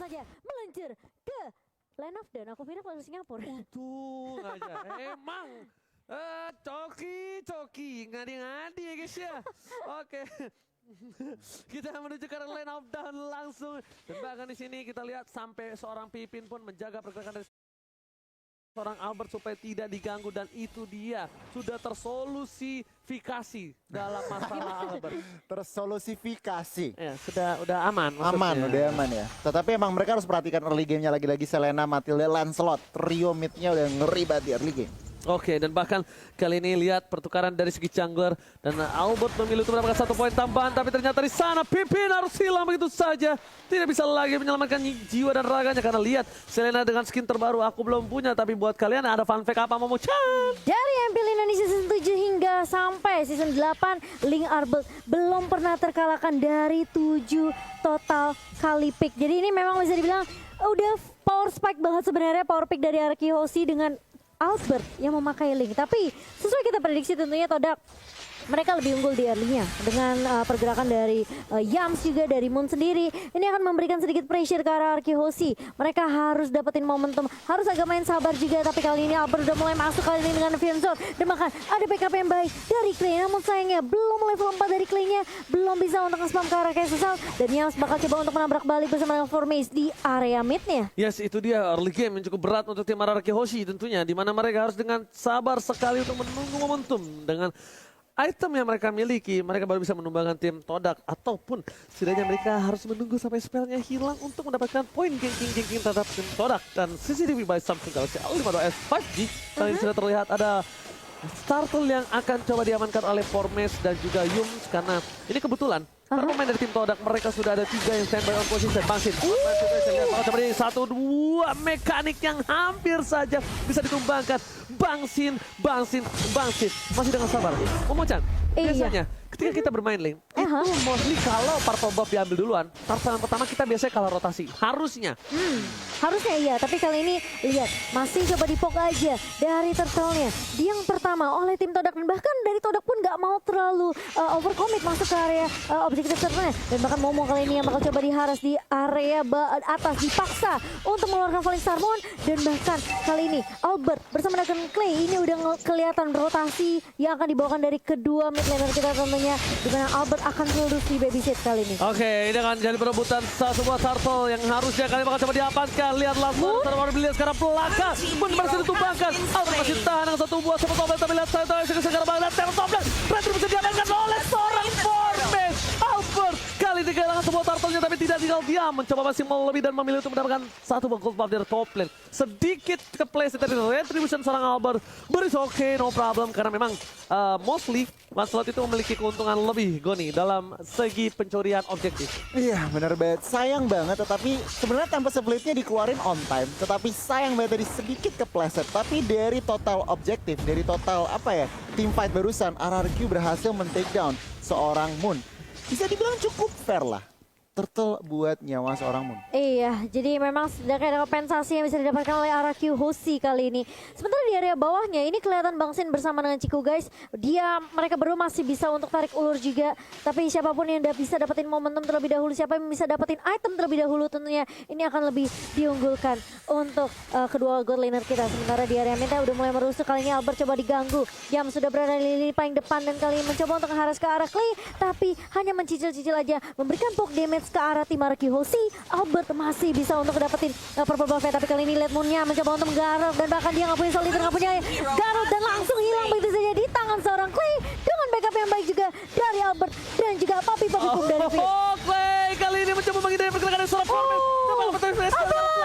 saja meluncur ke line of dan aku pindah ke Singapura. Untung aja. Emang. Coki. Ngadi-ngadi ya guys ya. Oke. Kita menuju ke line of down langsung. Dan bahkan di sini kita lihat sampai seorang Pipin pun menjaga pergerakan dari seorang Albert supaya tidak diganggu, dan itu dia sudah tersolusifikasi dalam masalah Albert. Tersolusifikasi. Ya, udah aman. Aman, maksudnya. udah aman ya. Tetapi emang mereka harus perhatikan early game-nya lagi-lagi. Selena, Matilda, Lancelot. Trio mid-nya udah ngeri banget di early game. Oke, dan bahkan kali ini lihat pertukaran dari segi jungler, dan Albert memilih untuk mendapatkan 1 poin tambahan, tapi ternyata di sana Pipin harus hilang begitu saja. Tidak bisa lagi menyelamatkan jiwa dan raganya karena lihat Selena dengan skin terbaru aku belum punya, tapi buat kalian ada fun fact apa Momo-chan? Dari MPL Indonesia season 7 hingga sampai season 8, Link Arbel belum pernah terkalahkan dari 7 total kali pick. Jadi ini memang bisa dibilang udah power spike banget sebenarnya, power pick dari Arki Hoshi dengan Albert yang memakai Link. Tapi sesuai kita prediksi tentunya Todak mereka lebih unggul di early-nya dengan pergerakan dari Yams juga dari Moon sendiri. Ini akan memberikan sedikit pressure ke arah Arki Hoshi. Mereka harus dapetin momentum, harus agak main sabar juga. Tapi kali ini Albert udah mulai masuk kali ini dengan Fianzone. Dan bahkan ada backup yang baik dari Clay. Namun sayangnya belum level 4 dari Clay-nya. Belum bisa untuk nge-spam ke arah Kesal. Dan Yams bakal coba untuk menabrak balik bersama dengan Formace di area mid-nya. Yes, itu dia early game yang cukup berat untuk tim Araki Hoshi tentunya. Dimana mereka harus dengan sabar sekali untuk menunggu momentum. Dengan item yang mereka miliki, mereka baru bisa menumbangkan tim Todak. Ataupun setidaknya mereka harus menunggu sampai spellnya hilang untuk mendapatkan poin gengking terhadap tim Todak. Dan CCTV by Samsung Galaxy A52s 5G. Kali ini sudah terlihat ada Startle yang akan coba diamankan oleh Formes dan juga Yums. Karena ini kebetulan para pemain dari tim Todak mereka sudah ada 3 yang standby on position. Bangsin. Coba ini 1-2 mekanik yang hampir saja bisa ditumbangkan. Bangsin. Masih dengan sabar. Momo-chan, biasanya ketika kita bermain lane, itu mostly kalau purple buff diambil duluan, targetan pertama kita biasanya kalah rotasi. Harusnya. Harusnya iya, tapi kali ini lihat masih coba dipok aja dari turtle-nya. Di yang pertama oleh tim Todak, dan bahkan dari Todak pun nggak mau terlalu overcommit masuk ke area objektif turtle-nya. Dan bahkan Momo kali ini yang bakal coba diharas di area atas, dipaksa untuk mengeluarkan Falling Star Moon. Dan bahkan kali ini Albert bersama dengan Clay ini udah kelihatan rotasi yang akan dibawakan dari kedua mid laner kita tentunya, di mana Albert akan lulus di babysit kali ini. Oke, ini akan jadi perebutan sebuah turtle yang harusnya kali bakal coba diamankan. Lihat langsung terbaru dilihat sekarang pelaka pun masih ditumbangkan. Albert masih tahan dengan 1 buah sama Tobel, tapi lihat saya sekarang banget Tobel Retri bisa diamankan oleh seorang Formes. Albert kali ini kehilangan sebuah turtle-nya, tapi tidak tinggal diam, mencoba masih mau lebih dan memilih untuk mendapatkan 1 buah gold buff dari top lane. Sedikit kepleset dari retribution seorang Albert, but it's okay, no problem, karena memang mostly Lancelot itu memiliki keuntungan lebih Goni dalam segi pencurian objektif. Iya bener banget, sayang banget. Tetapi sebenarnya tanpa splitnya dikeluarin on time. Tetapi sayang banget tadi sedikit kepleset. Tapi dari total objektif, dari total team fight barusan, RRQ berhasil men-take down seorang Moon. Bisa dibilang cukup fair lah. Turtle buat nyawa seorang Moon. Iya, jadi memang sudah kayak kompensasi yang bisa didapatkan oleh Araki Hoshi kali ini. Sementara di area bawahnya ini kelihatan Bangsin bersama dengan Ciku guys. Mereka berdua masih bisa untuk tarik ulur juga. Tapi siapapun yang bisa dapetin momentum terlebih dahulu, siapa yang bisa dapetin item terlebih dahulu tentunya ini akan lebih diunggulkan untuk kedua gold laner kita. Sementara di area mid udah mulai merusuk, kali ini Albert coba diganggu. Jam sudah berada di lini paling depan dan kali ini mencoba untuk mengharas ke arah Clay. Tapi hanya mencicil-cicil aja, memberikan poke damage ke arah tim Araki Hoshi. Albert masih bisa untuk dapetin purple buff-nya, tapi kali ini Led Moon-nya mencoba untuk menggarap, dan bahkan dia nggak punya soliter, nggak punya Garut, dan langsung hilang begitu saja di tangan seorang Clay dengan backup yang baik juga dari Albert dan juga papi pum dari Clay. Clay kali ini mencoba menghindari pergerakan dari seorang Formes.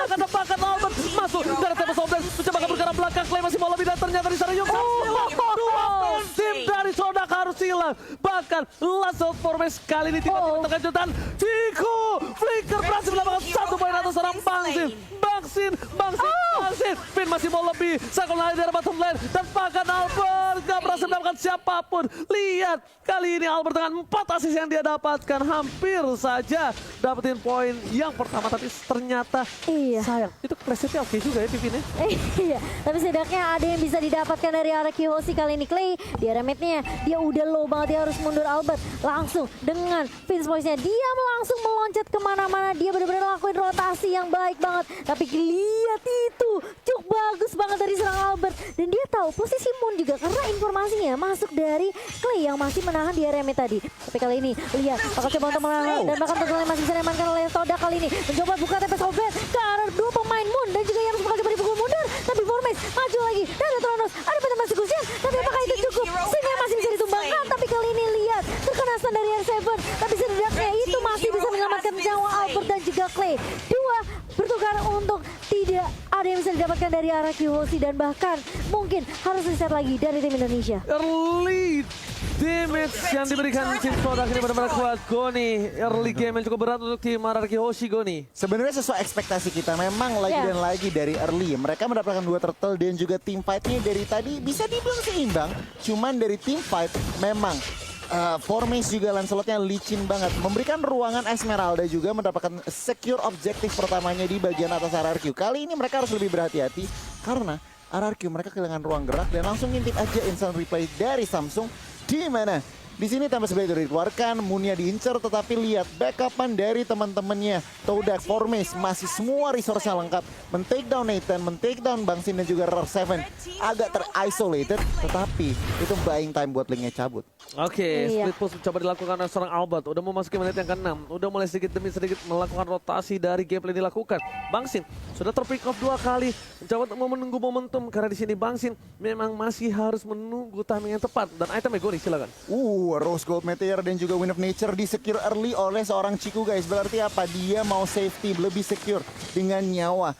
Akan dapatkan Albert masuk dari tempat Sobres, mencoba kabur ke arah belakang. Clay masih mau lebih, dan ternyata di sana Yums hilang. Tim dari Todak harus hilang. Bahkan Lancelot Formes kali ini tiba-tiba terkejutan. Ciku Flicker berhasil mendapatkan 1 poin atas seorang Bangsin. Finn masih mau lebih. Sakon lari dari bottom lane, dan bahkan Albert gak berhasil mendapatkan siapapun. Lihat, kali ini Albert dengan 4 assist yang dia dapatkan. Hampir saja dapetin poin yang pertama, tapi ternyata Iya. sayang. Itu presetnya oke juga ya Pipin ya. Iya, tapi setidaknya ada yang bisa didapatkan dari RRQ Hoshi kali ini. Clay, di area mid-nya, dia udah low banget, dia harus mundur. Albert langsung dengan Vince Voice-nya, dia langsung meloncat kemana-mana. Dia benar-benar lakuin rotasi yang baik banget. Tapi lihat itu, cuk bagus banget dari serang Albert. Dan dia tahu posisi Moon juga karena informasinya masuk dari Clay yang masih menahan di area mid tadi. Tapi kali ini, lihat, bakal coba untuk menahan dan bahkan tentunya masih bisa diamankan oleh Toda kali ini. Mencoba buka TP Sobet ke arah dua pemain Moon dan juga yang bakal coba dipukul mundur. Tapi Vormex maju lagi dan ada Tronos, ada peneman Gusian. Tapi apakah itu cukup? Sehingga masih bisa ditumbangkan. Tapi kali ini lihat, terkena stun dari R7. Tapi setidaknya itu masih bisa menyelamatkan nyawa Albert dan juga Clay. Dua bertukar untuk tidak ada yang bisa didapatkan dari RRQ Hoshi dan bahkan mungkin harus reset lagi dari tim Indonesia. Early damage yang diberikan tim Todak ini benar-benar kuat. Goni, early game yang cukup berat untuk tim RRQ Hoshi, Goni. Sebenarnya sesuai ekspektasi kita, memang lagi dan lagi dari early. Mereka mendapatkan 2 turtle dan juga team fight-nya dari tadi bisa dibilang seimbang. Cuman dari team fight memang Vormex juga Lancelotnya licin banget. Memberikan ruangan Esmeralda juga mendapatkan secure objektif pertamanya di bagian atas RRQ. Kali ini mereka harus lebih berhati-hati karena RRQ mereka kehilangan ruang gerak dan langsung ngintip aja instant replay dari Samsung. Di mana di sini Tempest Blade udah dikeluarkan, Moon-nya diincer, tetapi lihat backupan dari teman-temannya. Todak, Vormex masih semua resource-nya lengkap. Men-take down Nathan, men-take down Bangsin dan juga RR7. Agak ter-isolated, tetapi itu buying time buat Link-nya cabut. Oke, Iya. split push mencoba dilakukan oleh seorang Albert. Udah memasuki menit yang ke-6. Udah mulai sedikit demi sedikit melakukan rotasi dari gameplay dilakukan. Bangsin sudah terpick off 2 kali. Mencoba untuk menunggu momentum karena di sini Bangsin memang masih harus menunggu timing yang tepat. Dan itemnya Goni, silakan. Rose Gold Meteor dan juga Wind of Nature di-secure early oleh seorang Chiku guys. Berarti apa? Dia mau safety, lebih secure dengan nyawa.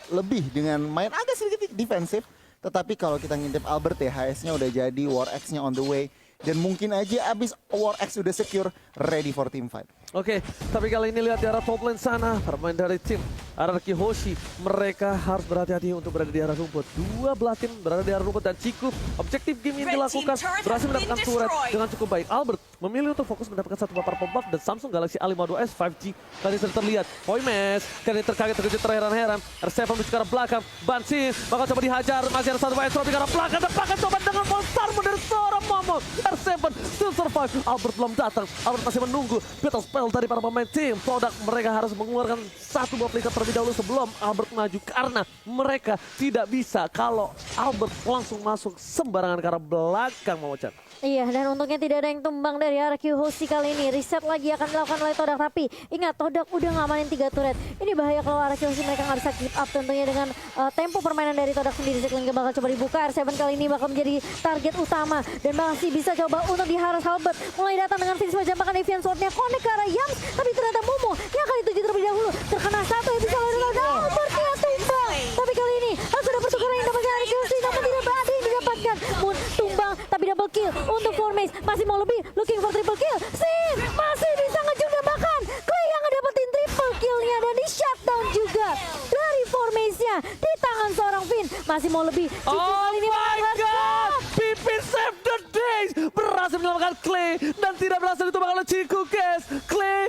Lebih dengan main agak sedikit defensif. Tetapi kalau kita ngintip Albert ya, HS-nya udah jadi, War X-nya on the way. Dan mungkin aja abis War X udah secure, ready for team fight. Oke, tapi kali ini lihat di arah top lane sana, pemain dari tim RRQ Hoshi, mereka harus berhati-hati untuk berada di arah rumput. 2 belah tim berada di arah rumput dan Ciku, objektif game ini dilakukan, berhasil mendapatkan turret dengan cukup baik. Albert memilih untuk fokus mendapatkan 1 papar pop-up dan Samsung Galaxy A52s 5G. Kali ini sudah terlihat, Voimes, kali ini terkaget, terkejut, terheran-heran. R7 menuju ke arah belakang, Bansin bakal coba dihajar, masih ada 1 White Drop di arah belakang, dan bahkan coba dengan monster dari seorang Momo. R7 still survive, Albert belum datang, Albert masih menunggu. Battle spell dari para pemain tim Todak, mereka harus mengeluarkan 1 buah flicker terlebih dahulu sebelum Albert maju karena mereka tidak bisa kalau Albert langsung masuk sembarangan ke arah belakang, Momochan. Iya, dan untungnya tidak ada yang tumbang dari RRQ Hoshi kali ini. Reset lagi akan dilakukan oleh Todak, tapi ingat Todak udah ngamanin 3 turret. Ini bahaya kalau RRQ Hoshi mereka nggak bisa keep up tentunya dengan tempo permainan dari Todak sendiri. Sekelingnya bakal coba dibuka, R7 kali ini bakal menjadi target utama dan masih bisa coba untuk diharas Albert. Mulai datang dengan Vince menjambakkan Evian Sword-nya, connect ke arah Yams, tapi ternyata Momo yang kali itu terlebih dahulu terkena 1 yang bisa oleh Ronaldo. Albertnya tumbang, tapi kali ini harus ada pertukaran yang dapatkan RRQ Hoshi, namun tidak ada yang didapatkan. Moon tumbang, tapi double kill untuk Vormex, masih mau lebih, looking for triple kill. Sin masih bisa ngejung dan bahkan Clay yang ngedapetin triple killnya dan di shutdown juga dari Vormex-nya di tangan seorang Vin. Masih mau lebih. Ciku kali ini my mengangkat. god, Pipin save the days, berhasil menyelamatkan Clay dan tidak berhasil ditumbang oleh Ciku, guys. Clay,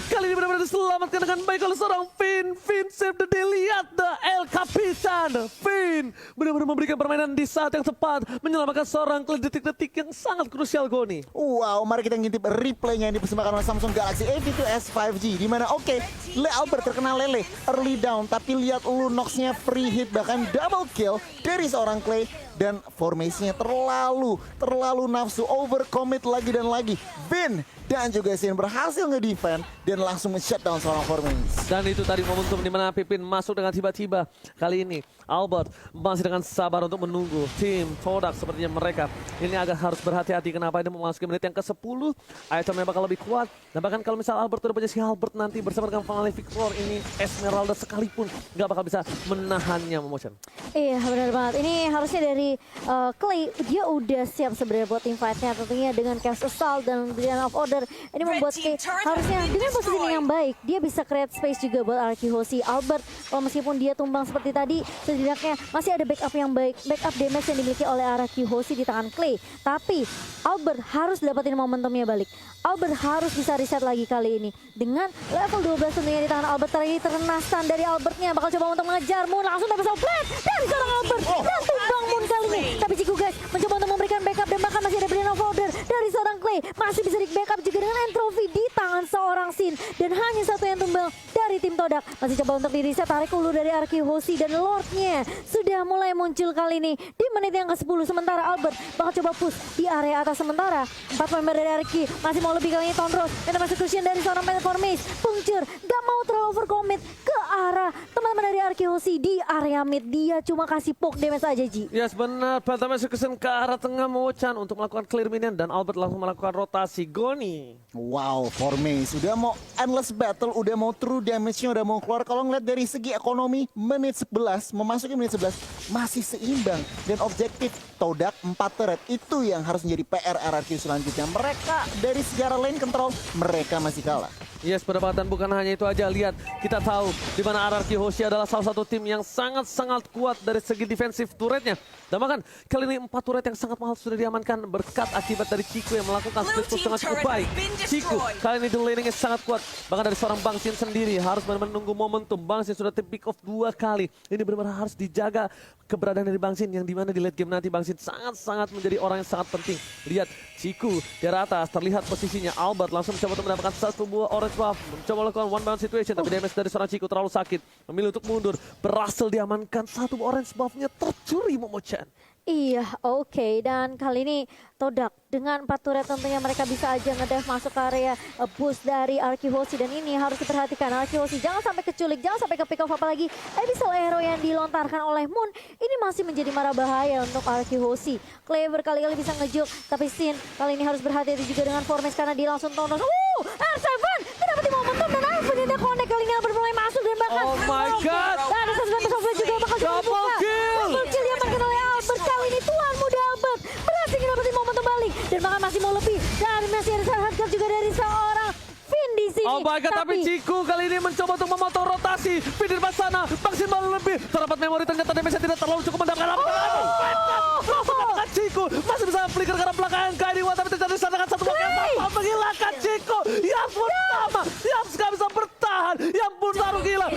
kali ini benar-benar diselamatkan dengan baik oleh seorang Vin. Vin save the day, lihat the El Capitan. Vin benar-benar memberikan permainan di saat yang tepat, menyelamatkan seorang Clay detik-detik yang sangat krusial, Goni. Wow, mari kita ngintip replaynya yang dipersembahkan oleh Samsung Galaxy A52s 5G. Dimana Le Albert terkena lele, early down, tapi lihat Lunox-nya free hit, bahkan double kill dari seorang Clay. Dan formasinya terlalu nafsu, overcommit lagi dan lagi. Vin dan juga Sin berhasil ngedefend dan langsung men-shutdown seorang Vormex. Dan itu tadi momentum di mana Pipin masuk dengan tiba-tiba. Kali ini Albert masih dengan sabar untuk menunggu tim Todak, sepertinya mereka ini agak harus berhati-hati. Kenapa ini memasuki menit yang ke-10, itemnya bakal lebih kuat. Dan bahkan kalau misal Albert udah punya si Albert nanti bersama dengan Finale Victor, ini Esmeralda sekalipun nggak bakal bisa menahannya, Momotion. Iya benar banget. Ini harusnya dari Clay, dia udah siap sebenarnya buat team fight-nya tentunya dengan Chaos Assault dan Brilliant of Order. Ini membuat Clay harusnya dengan positioning yang baik, dia bisa create space juga buat RRQ Hoshi. Albert, meskipun dia tumbang seperti tadi, setidaknya masih ada backup yang baik, backup damage yang dimiliki oleh RRQ Hoshi di tangan Clay. Tapi Albert harus dapetin momentumnya balik. Albert harus bisa reset lagi kali ini. Dengan level 12 tentunya di tangan Albert tadi, terkena stun dari Albertnya. Bakal coba untuk mengejar Moon, langsung dapat flash dari seorang Albert. Dan tumbang Moon kali ini. Tapi Ciku guys mencoba untuk memberikan backup dan bahkan masih ada Brilliant of Order dari seorang Clay. Masih bisa di backup juga dengan entropy di tangan seorang Sin. Dan hanya satu yang tumbang dari tim Todak. Masih coba untuk di reset, tarik ulur dari RRQ Hoshi dan Lordnya sudah mulai muncul kali ini di menit yang ke-10. Sementara Albert bakal coba push di area atas sementara. 4 member dari RRQ masih mau lebih kali ini. Tonros dan execution dari seorang Performance. Puncture gak mau terlalu overcommit ke arah teman-teman dari RRQ Hoshi di area mid. Dia cuma kasih poke damage aja, Ji. Yes benar, Phantom Execution ke arah tengah Mo-chan untuk melakukan clear minion dan Albert langsung melakukan rotasi. Goni. Wow, Formace udah mau endless battle, udah mau true damage-nya udah mau keluar. Kalau ngeliat dari segi ekonomi, menit 11, memasuki menit 11, masih seimbang. Dan objektif Todak 4 turret, itu yang harus menjadi PR RRQ selanjutnya. Mereka dari sejarah lane control, mereka masih kalah. Yes, pendapatan bukan hanya itu aja. Lihat, kita tahu di mana RRQ Hoshi adalah salah satu tim yang sangat-sangat kuat dari segi defensif turretnya. Dan bahkan kali ini 4 turret yang sangat mahal sudah diamankan berkat akibat dari Ciku yang melakukan split push dengan cukup baik. Ciku kali ini di laning sangat kuat. Bahkan dari seorang Bang Sin sendiri harus menunggu momentum. Bang Sin sudah tim pick off 2 kali. Ini benar-benar harus dijaga keberadaan dari Bang Sin yang dimana di late game nanti Bang Sin sangat-sangat menjadi orang yang sangat penting. Lihat, Ciku di atas terlihat posisinya. Albert langsung mencoba untuk mendapatkan satu buah orange buff, mencoba melakukan one bound situation, tapi damage dari seorang Ciku terlalu sakit. Memilih untuk mundur, berhasil diamankan satu orange buff-nya tercuri Momo-chan. Iya, oke. Dan kali ini Todak dengan 4 turret tentunya mereka bisa aja ngedive masuk ke area boost dari RRQ Hoshi. Dan ini harus diperhatikan, RRQ Hoshi jangan sampai keculik, jangan sampai ke pick off, apalagi Abyssal Arrow yang dilontarkan oleh Moon. Ini masih menjadi marah bahaya untuk RRQ Hoshi. Clay berkali-kali bisa ngejuk, tapi Sin kali ini harus berhati-hati juga dengan Formace karena dia langsung tonton. R7 mendapati momentum dan Alpha connect kali ini Albert mulai masuk dan bahkan Oh my god. dan ada sesuatu juga bakal coba Double buka. kill. Double kill diamankan oleh Albert kali ini. Tuan muda Albert berhasil dapetin momentum balik dan bahkan masih mau lebih. Dan masih ada hardcore juga dari seorang Finn di sini. Oh my god, tapi Ciku kali ini mencoba untuk memotong rotasi. Finn di depan sana, Bangsin malu lebih. Terdapat memori, ternyata damage tidak terlalu cukup mendapatkan apa. Langsung mendapatkan Ciku. Masih bisa flicker ke arah belakang KD1, tapi terjadi disanakan satu wakil tanpa menghilangkan Ciku. Yang pun sama, yang gak bisa bertahan. Yang pun taruh gila.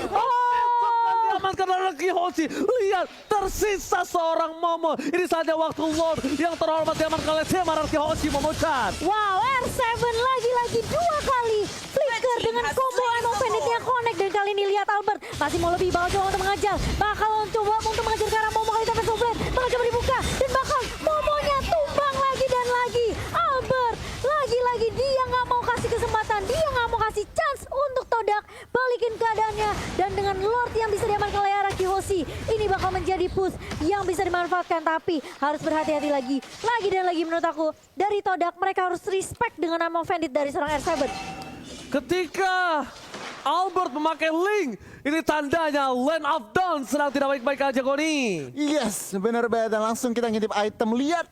Diamankan RRQ Hoshi. Lihat, tersisa seorang Momo. Ini saja waktu Lord yang terhormat diamankan oleh tim RRQ Hoshi, Momo-chan. Wow, R7 lagi-lagi 2 kali flicker dengan combo Emo Banditnya connect. Dan kali ini lihat Albert masih mau lebih, bakal coba untuk mengajar. Bakal coba untuk mengajar ke arah Momo kali tapi Soulblade. Bakal coba dibuka dan bakal Momonya tumbang lagi dan lagi. Albert lagi-lagi dia nggak mau kasih kesempatan, dia nggak mau kasih chance untuk Todak balikin keadaannya. Dan dengan Lord yang bisa diamankan oleh RRQ Hoshi, ini bakal menjadi push yang bisa dimanfaatkan. Tapi harus berhati-hati lagi dan lagi menurut aku. Dari Todak mereka harus respect dengan nama Bandit dari seorang R7. Ketika Albert memakai link, ini tandanya Land of Dawn sedang tidak baik-baik aja, Goni. Yes, benar banget. Dan langsung kita ngintip item. Lihat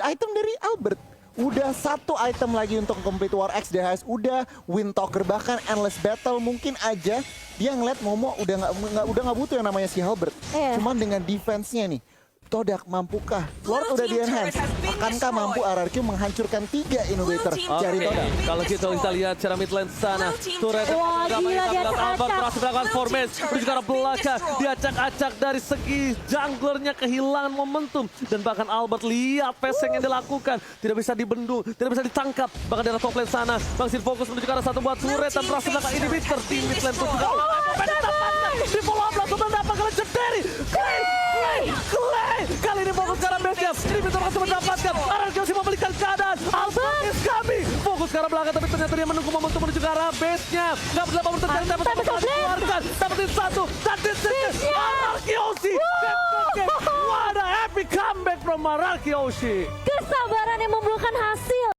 item dari Albert. Udah 1 item lagi untuk complete War X DHS. Udah Wind Talker, bahkan Endless Battle. Mungkin aja dia ngeliat Momo udah nggak butuh yang namanya si Albert. Cuman dengan defense-nya nih, Todak mampukah? Lord udah di enhance. Akankah mampu RRQ menghancurkan 3 innovator dari Todak? Kalau kita lihat cara mid lane sana, turret Wah, gila, dia Albert acak. berhasil melakukan formation menuju ke arah belakang. Diacak-acak dari segi junglernya, kehilangan momentum. Dan bahkan Albert lihat passing yang dilakukan, tidak bisa dibendung, tidak bisa ditangkap. Bahkan dari top lane sana, Bang Sin fokus menuju ke arah satu buah turret dan berhasil melakukan inhibitor. Tim mid lane pun juga di follow up langsung mendapatkan legendary. Clay kali ini fokus ke arah base-nya. Inhibitor langsung mendapatkan. RRQ Hoshi membalikan keadaan. Albert is coming. Fokus ke arah belakang, tapi ternyata dia menunggu momentum menuju ke arah base-nya. Nggak bisa momentum terjadi, tapi dikeluarkan. Dapetin 1, dan RRQ Hoshi. What a epic comeback from RRQ Hoshi. Kesabaran yang membuahkan hasil.